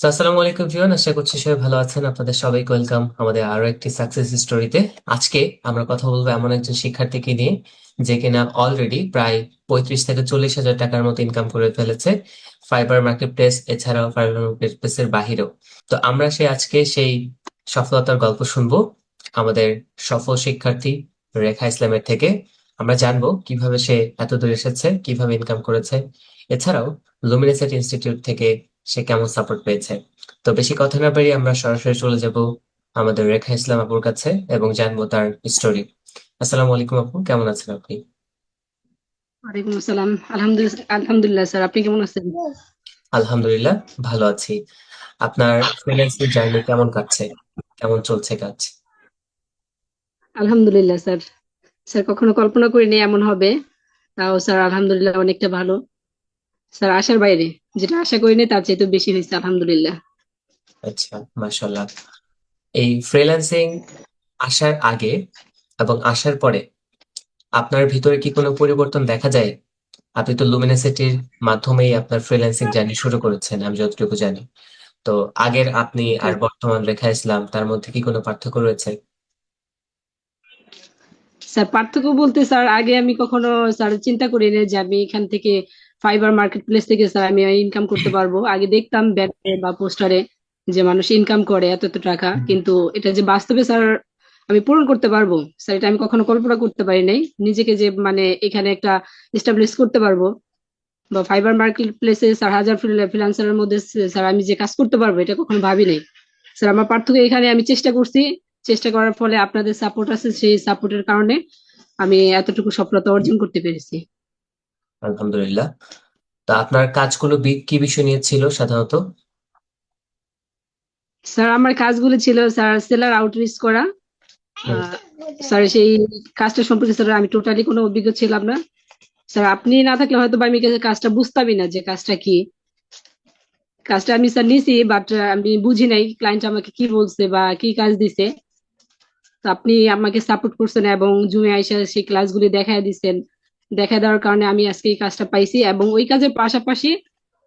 আসসালামু আলাইকুম ভিউয়ান, আশা করছি সবাই ভালো আছেন। আপনাদের সবাইকে ওয়েলকাম আমাদের আরো একটি সাকসেস স্টোরিতে। আজকে আমরা কথা বলবো এমন একজন শিক্ষার্থীকে নিয়ে যে কিনা অলরেডি প্রায় 35 থেকে 40 হাজার টাকার মতো ইনকাম করে ফেলেছে ফাইবার মার্কেট প্লেস এছাড়াও ফাইবার মার্কেট প্লেসের বাহিরেও। তো আমরা আজকে সেই সফলতার গল্প শুনবো আমাদের সফল শিক্ষার্থী রেখা ইসলামের থেকে। আমরা জানবো কিভাবে সে এত দূর এসেছে, কিভাবে ইনকাম করেছে, এছাড়াও লুমিনাসেট ইনস্টিটিউট থেকে সে কেমন সাপোর্ট পেয়েছে। তো বেশি কথা না বাড়িয়ে আমরা সরাসরি চলে যাব আমাদের রেখা ইসলাম আপুর কাছে এবং জানবো তার স্টোরি। আসসালামু আলাইকুম আপু, কেমন আছেন আপনি? ওয়ালাইকুম আসসালাম। আলহামদুলিল্লাহ, আলহামদুলিল্লাহ স্যার, আপনি কেমন আছেন? আলহামদুলিল্লাহ, ভালো আছি। আপনার ফ্রিল্যান্সিং জার্নি কেমন কাটছে? কেমন চলছে কাজ? আলহামদুলিল্লাহ স্যার। স্যার কখনো কল্পনা করিনি এমন হবে। তাও স্যার আলহামদুলিল্লাহ অনেকটা ভালো। স্যার আশার বাইরে, যেটা আশা করিনি তার চাইতে বেশি হয়েছে আলহামদুলিল্লাহ। আচ্ছা, মাশাল্লাহ। এই ফ্রিল্যান্সিং আসার আগে এবং আসার পরে আপনার ভিতরে কি কোনো পরিবর্তন দেখা যায়? আপনি তো লুমিনাসিটির মাধ্যমেই আপনার ফ্রিল্যান্সিং জার্নি শুরু করেছেন, আমি যতটুকু জানি। তো আগের আপনি আর হ্যাঁ বর্তমান রেখা ইসলাম, তার মধ্যে কি কোনো পার্থক্য রয়েছে? স্যার, পার্থক্য বলতে স্যার আগে আমি কখনো স্যার চিন্তা করিনি যে আমি এখান থেকে ফাইবার মার্কেট প্লেস থেকে স্যার আমি ইনকাম করতে পারবো। আগে দেখতাম ব্যানারে বা পোস্টারে যে মানুষ ইনকাম করে এত এত টাকা, কিন্তু এটা যে বাস্তবে স্যার আমি পূরণ করতে পারবো স্যার, এটা আমি কখনো কল্পনা করতে পারি নাই। নিজেকে যে মানে এখানে একটা এস্টাবলিশ করতে পারবো বা ফাইবার মার্কেট প্লেসে স্যার হাজার ফ্রিল্যান্সারের মধ্যে স্যার আমি যে কাজ করতে পারবো এটা কখনো ভাবি নাই। স্যার আমার পার্থক্য এখানে, আমি চেষ্টা করছি, চেষ্টা করার ফলে আপনাদের সাপোর্ট আছে, সেই সাপোর্টের কারণে আমি এতটুকু সফলতা অর্জন করতে পেরেছি। আলহামদুলিল্লাহ। তা আপনার কাজগুলো কি বিষয় নিয়ে ছিল সাধারণত? স্যার আমার কাজগুলো ছিল স্যার সেলার আউটরিচ করা। হুম। আহ, স্যার সেই কাজটা সম্পর্কে স্যার আমি টোটালি কোনো অভিজ্ঞ ছিলাম না। স্যার আপনি না থাকলে হয়তো বা আমি কাজটা বুঝতামই না যে কাজটা কি। কাজটা আমি স্যার নিছি, বাট আমি বুঝি নাই ক্লায়েন্ট আমাকে কি বলছে বা কি কাজ দিছে। তো আপনি আমাকে সাপোর্ট করছেন এবং জুমে আইসা সেই ক্লাসগুলি দেখায় দিচ্ছেন। দেখা দেওয়ার কারণে আমি আজকে এই কাজটা পাইছি, এবং ওই কাজের পাশাপাশি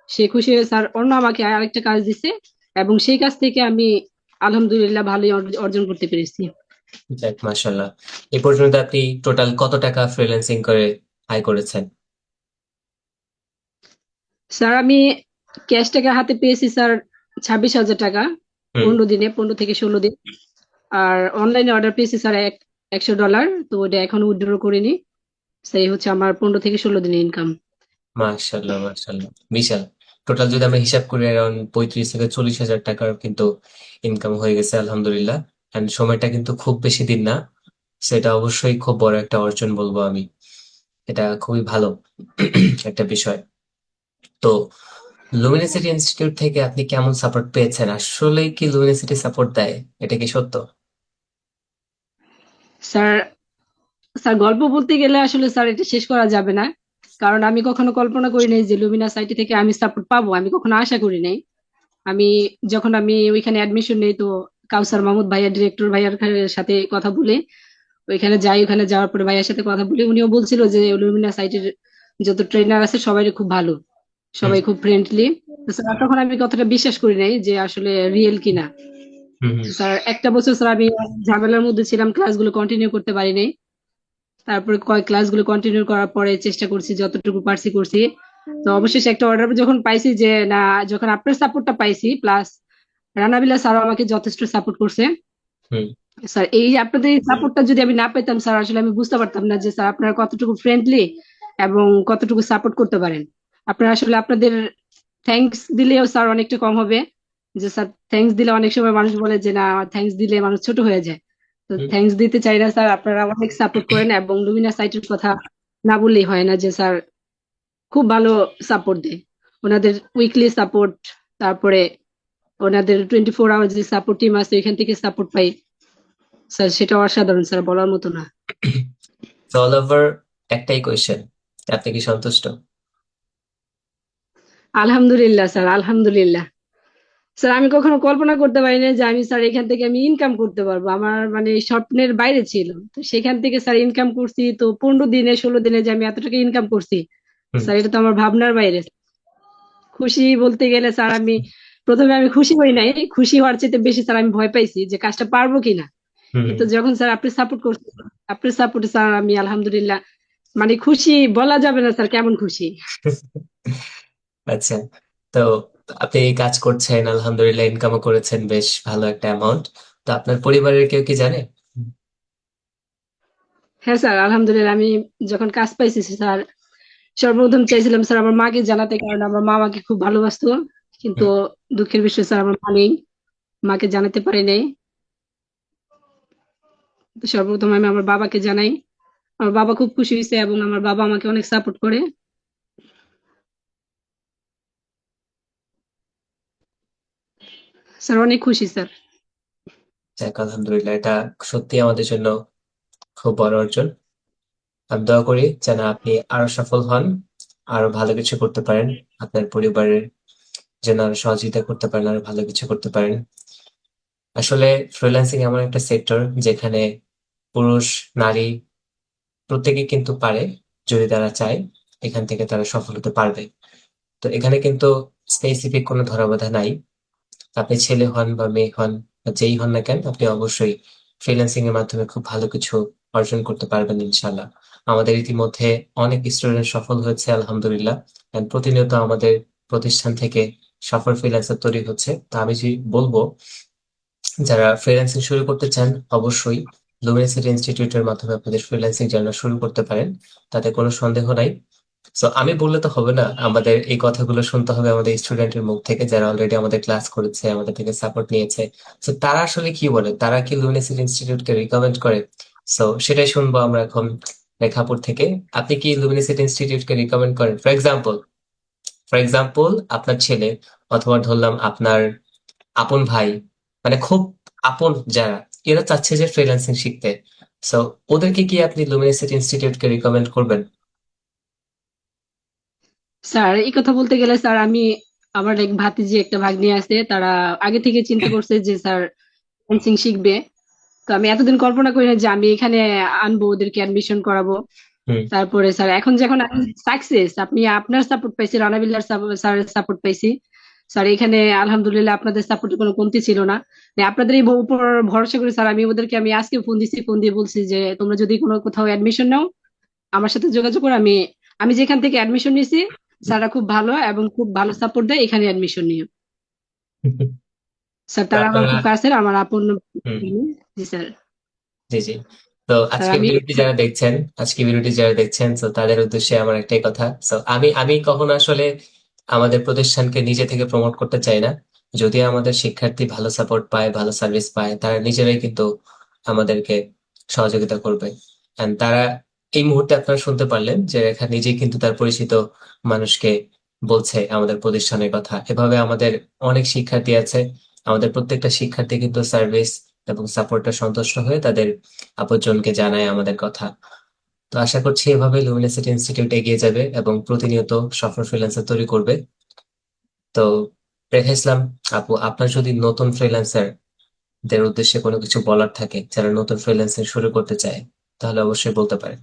সে খুশি হয়ে স্যার অন্য আমাকে আরেকটা কাজ দিছে, এবং সেই কাজ থেকে আমি আলহামদুলিল্লাহ ভালোই অর্জন করতে পেরেছি। যাক, মাশাল্লাহ। এই পর্যন্ত আপনি টোটাল কত টাকা ফ্রিল্যান্সিং করে আয় করেছেন? স্যার আমি ক্যাশ টাকা হাতে পেয়েছি স্যার 26,000 টাকা। হুম। 15 দিনে, 15 থেকে 16 দিন। আর অনলাইনে অর্ডার পেয়েছি স্যার $100। তো ওটা এখনো উইথড্র করিনি। সেই হচ্ছে আমার 15 থেকে 16 দিনের ইনকাম। মাশাল্লাহ, মাশাল্লাহ, বিশাল। টোটাল যদি আমরা হিসাব করি অ্যারাউন্ড 35 থেকে 40 হাজার টাকার কিন্তু ইনকাম হয়ে গেছে, আলহামদুলিল্লাহ। এন্ড সময়টা কিন্তু খুব বেশি দিন না। সেটা অবশ্যই খুব বড় একটা অর্জন বলবো আমি। এটা খুবই ভালো একটা বিষয়। তো লুমিনাসিটি ইনস্টিটিউট থেকে আপনি কেমন সাপোর্ট পেয়েছেন? আসলেই কি লুমিনাসিটি সাপোর্ট দেয়? এটা কি সত্য? স্যার, স্যার গল্প বলতে গেলে আসলে স্যার এটা শেষ করা যাবে না। কারণ আমি কখনো কল্পনা করি নাই যে লুমিনা সাইটি থেকে আমি সাপোর্ট পাবো, আমি কখনো আশা করি নাই। আমি যখন আমি ওইখানে অ্যাডমিশন নেই, তো কাউসার মাহমুদ ভাইয়া, ডিরেক্টর ভাইয়ার সাথে কথা বলে ওইখানে যাই। ওখানে যাওয়ার পরে ভাইয়ার সাথে কথা বলে উনিও বলছিল যে লুমিনা সাইটের যত ট্রেনার আছে সবাই খুব ভালো, হুম। সবাই খুব ফ্রেন্ডলি। তো স্যার তখন আমি কথাটা বিশ্বাস করি নাই যে আসলে রিয়েল কিনা। হুম। হুম। তো স্যার একটা বছর স্যার আমি ঝামেলার মধ্যে ছিলাম, ক্লাসগুলো কন্টিনিউ করতে পারি নাই। তারপরে কয়েক ক্লাসগুলো কন্টিনিউ করার পরে চেষ্টা করছি, যতটুকু পারছি করছি। তো অবশেষে একটা অর্ডার যখন পাইছি যে না, যখন আপনার সাপোর্টটা পাইছি প্লাস রানাবিলা স্যারও আমাকে যথেষ্ট সাপোর্ট করছে। হুম। স্যার এই যে আপনাদের এই সাপোর্টটা যদি আমি না পেতাম স্যার, আসলে আমি বুঝতে পারতাম না যে স্যার আপনারা কতটুকু ফ্রেন্ডলি এবং কতটুকু সাপোর্ট করতে পারেন। আপনারা আসলে আপনাদের থ্যাঙ্কস দিলেও স্যার অনেকটা কম হবে। যে স্যার থ্যাঙ্কস দিলে অনেক সময় মানুষ বলে যে না, থ্যাঙ্কস দিলে মানুষ ছোট হয়ে যায়। তো হুম। থ্যাঙ্কস দিতে চাই না স্যার, আপনারা অনেক সাপোর্ট করেন, এবং লুমিনা সাইটের কথা না বললেই হয় না যে স্যার খুব ভালো সাপোর্ট দেয়। ওনাদের উইকলি সাপোর্ট, তারপরে ওনাদের 24 আওয়ার যে সাপোর্ট টিম আছে ওইখান থেকে সাপোর্ট পাই স্যার, সেটা অসাধারণ স্যার, বলার মতো না। অল ওভার একটাই কোয়েশ্চেন, আপনি কি সন্তুষ্ট? আলহামদুলিল্লাহ স্যার, আলহামদুলিল্লাহ। স্যার আমি কখনো কল্পনা করতে পারি না যে আমি স্যার এখান থেকে আমি ইনকাম করতে পারবো, আমার মানে স্বপ্নের বাইরে ছিল। তো সেখান থেকে স্যার ইনকাম করছি, তো 15 দিনে 16 দিনে যে আমি এত টাকা ইনকাম করছি হুম। স্যার, এটা তো আমার ভাবনার বাইরে। খুশি বলতে গেলে স্যার আমি প্রথমে আমি খুশি হই নাই, খুশি হওয়ার চাইতে বেশি স্যার আমি ভয় পাইছি যে কাজটা পারবো কিনা। হুম। কিন্তু যখন স্যার আপনি সাপোর্ট করছেন, আপনার সাপোর্টে স্যার আমি আলহামদুলিল্লাহ মানে খুশি বলা যাবে না স্যার কেমন খুশি। আচ্ছা, তো আপনি এই কাজ করছেন, আলহামদুলিল্লাহ ইনকামও করেছেন বেশ ভালো একটা অ্যামাউন্ট। তো আপনার পরিবারের কেউ কি জানে? হ্যাঁ স্যার, আলহামদুলিল্লাহ আমি যখন কাজ পাইছি স্যার সর্বপ্রথম চাইছিলাম স্যার আমার মাকে জানাতে, কারণ আমার মা আমাকে খুব ভালোবাসতো। কিন্তু হুম। দুঃখের বিষয় স্যার আমার মা নেই, মাকে জানাতে পারি নাই। তো সর্বপ্রথম আমি আমার বাবাকে জানাই। আমার বাবা খুব খুশি হয়েছে এবং আমার বাবা আমাকে অনেক সাপোর্ট করে। স্যার অনেক খুশি স্যার। যাক, আলহামদুলিল্লাহ, এটা সত্যি আমাদের জন্য খুব বড় অর্জন। আমি দোয়া করি যেন আপনি আরো সফল হন, আরো ভালো কিছু করতে পারেন, আপনার পরিবারের যেন আরো সহযোগিতা করতে পারেন, আরো ভালো কিছু করতে পারেন। আসলে ফ্রিল্যান্সিং এমন একটা সেক্টর যেখানে পুরুষ, নারী প্রত্যেকে কিন্তু পারে, যদি তারা চায় এখান থেকে তারা সফল হতে পারবে। তো এখানে কিন্তু স্পেসিফিক কোনো ধরাবাধা নাই। আপনি ছেলে হন বা মেয়ে হন বা যেই হন না কেন, আপনি অবশ্যই ফ্রিল্যান্সিং এর মাধ্যমে খুব ভালো কিছু অর্জন করতে পারবেন ইনশাল্লাহ। আমাদের ইতিমধ্যে অনেক স্টুডেন্ট সফল হয়েছে আলহামদুলিল্লাহ। And প্রতিনিয়ত আমাদের প্রতিষ্ঠান থেকে সফল ফ্রিল্যান্সার তৈরি হচ্ছে। তা আমি যে বলবো, যারা ফ্রিল্যান্সিং শুরু করতে চান অবশ্যই লুমিনাসিটি ইনস্টিটিউটের মাধ্যমে আপনাদের ফ্রিল্যান্সিং জার্নি শুরু করতে পারেন, তাতে কোনো সন্দেহ নাই। সো আমি বললে তো হবে না, আমাদের এই কথাগুলো শুনতে হবে আমাদের স্টুডেন্টের মুখ থেকে, যারা অলরেডি আমাদের ক্লাস করেছে, আমাদের থেকে সাপোর্ট নিয়েছে। সো তারা আসলে কি বলে, তারা কি লুমিনাসিটি ইনস্টিটিউটকে রিকমেন্ড করে? সো সেটাই শুনবো আমরা এখন রেখাপুর থেকে। আপনি কি লুমিনাসিটি ইনস্টিটিউটকে রিকমেন্ড করেন? ফর এক্সাম্পল আপনার ছেলে, অথবা ধরলাম আপনার আপন ভাই, মানে খুব আপন যারা, এরা চাচ্ছে যে ফ্রিল্যান্সিং শিখতে। সো ওদেরকে কি আপনি লুমিনাসিটি ইনস্টিটিউটকে রিকমেন্ড করবেন? স্যার এই কথা বলতে গেলে স্যার আমি, আমার এক ভাতিজি একটা ভাগ্নি আছে, তারা আগে থেকে চিন্তা করছে যে স্যার ডান্সিং শিখবে। তো আমি এতদিন কল্পনা করি না যে আমি এখানে আনবো, ওদেরকে অ্যাডমিশন করাবো। হুম। তারপরে স্যার এখন যখন আমি সাকসেস, আপনি আপনার সাপোর্ট পাইছি, রানাবিল্লার স্যারের সাপোর্ট পাইছি। স্যার এখানে আলহামদুলিল্লাহ আপনাদের সাপোর্টের কোনো কমতি ছিল না। আপনাদের এই উপর ভরসা করে স্যার আমি ওদেরকে, আমি আজকে ফোন দিছি, ফোন দিয়ে বলছি যে তোমরা যদি কোনো কোথাও অ্যাডমিশন নাও আমার সাথে যোগাযোগ করো। আমি আমি যেখান থেকে অ্যাডমিশন নিয়েছি স্যাররা খুব ভালো এবং খুব ভালো সাপোর্ট দেয়, এখানে অ্যাডমিশন নিও। স্যার তো তারা আমার আপনারা, খুব কাছের, আমার আপন। হুম, জি স্যার। জি, জি। তো স্যার আজকে আমি, ভিডিওটি যারা দেখছেন, তো তাদের উদ্দেশ্যে আমার একটাই কথা। তো আমি আমি কখনো আসলে আমাদের প্রতিষ্ঠানকে নিজে থেকে প্রমোট করতে চাই না। যদি আমাদের শিক্ষার্থী ভালো সাপোর্ট পায়, ভালো সার্ভিস পায়, তারা নিজেরাই কিন্তু আমাদেরকে সহযোগিতা করবে। এন্ড তারা, এই মুহূর্তে আপনারা শুনতে পারলেন যে রেখা নিজেই কিন্তু তার পরিচিত মানুষকে বলছে আমাদের প্রতিষ্ঠানের কথা। এভাবে আমাদের অনেক শিক্ষার্থী আছে। আমাদের প্রত্যেকটা শিক্ষার্থী কিন্তু সার্ভিস এবং সাপোর্টে সন্তুষ্ট হয়ে তাদের আপনজনকে জানায় আমাদের কথা। তো আশা করছি এভাবে লুমিনাসিটি ইনস্টিটিউট এগিয়ে যাবে এবং প্রতিনিয়ত সফল ফ্রিল্যান্সার তৈরি করবে। তো রেখা ইসলাম আপু, আপনার যদি নতুন ফ্রিল্যান্সার দের উদ্দেশ্যে কোনো কিছু বলার থাকে, যারা নতুন ফ্রিল্যান্সিং শুরু করতে চায়, তাহলে অবশ্যই বলতে পারেন।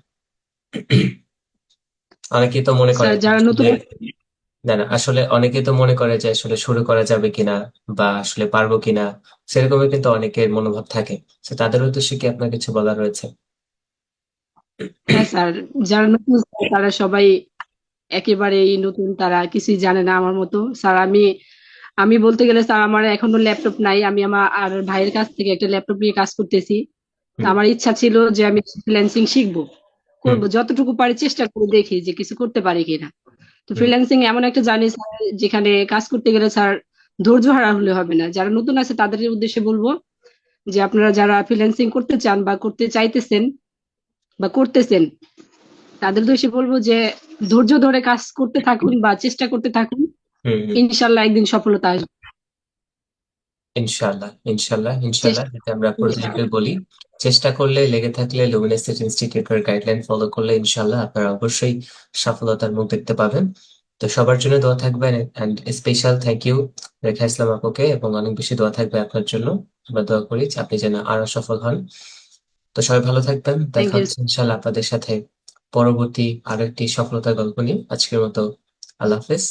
অনেকেই তো মনে করে স্যার যারা নতুন, আসলে, না না, আসলে অনেকেই তো মনে করে যে আসলে শুরু করা যাবে কিনা বা আসলে পারবো কিনা, সেরকমই কিন্তু অনেকের মনোভাব থাকে। তো তাদের উদ্দেশ্যে কি আপনার কিছু বলার রয়েছে? হ্যাঁ স্যার, যারা নতুন স্যার, তারা সবাই একেবারেই নতুন, তারা কিছুই জানে না আমার মতো স্যার। আমি আমি বলতে গেলে স্যার আমার এখনো ল্যাপটপ নাই, আমি আমার আর ভাইয়ের কাছ থেকে একটা ল্যাপটপ নিয়ে কাজ করতেছি। তো হুম। আমার ইচ্ছা ছিল যে আমি ফ্রিল্যান্সিং শিখবো, হুম। করবো যতটুকু পারি, চেষ্টা করে দেখি যে কিছু করতে পারি কিনা। তো হুম। ফ্রিল্যান্সিং এমন একটা জার্নি স্যার, যেখানে কাজ করতে গেলে স্যার ধৈর্য হারা হলে হবে না। যারা নতুন আছে তাদের উদ্দেশ্যে বলবো যে আপনারা যারা ফ্রিল্যান্সিং করতে চান বা করতে চাইতেছেন বা করতেছেন, তাদের উদ্দেশ্যে বলবো যে ধৈর্য ধরে কাজ করতে থাকুন বা চেষ্টা করতে থাকুন। হুম। হুম। ইনশাল্লাহ একদিন সফলতা আসবে। ইনশাল্লাহ, ইনশাল্লাহ, ইনশাল্লাহ, চেষ্টা, যাতে আমরা প্রতিদিনকে বলি, চেষ্টা করলে, লেগে থাকলে, লুমিনাসিটি ইনস্টিটিউটের গাইডলাইন ফলো করলে ইনশাল্লাহ আপনারা অবশ্যই সফলতার মুখ দেখতে পাবেন। তো সবার জন্য দোয়া থাকবেন, এন্ড স্পেশাল থ্যাংক ইউ রেখা ইসলাম আপুকে, এবং অনেক বেশি দোয়া থাকবে আপনার জন্য। আমরা দোয়া করি যে আপনি যেন আরো সফল হন। তো সবাই ভালো থাকবেন, থ্যাংক দেখা ইউ। হচ্ছে ইনশাল্লাহ আপনাদের সাথে পরবর্তী আরো একটি সফলতার গল্প নিয়ে। আজকের মতো আল্লাহ হাফেজ।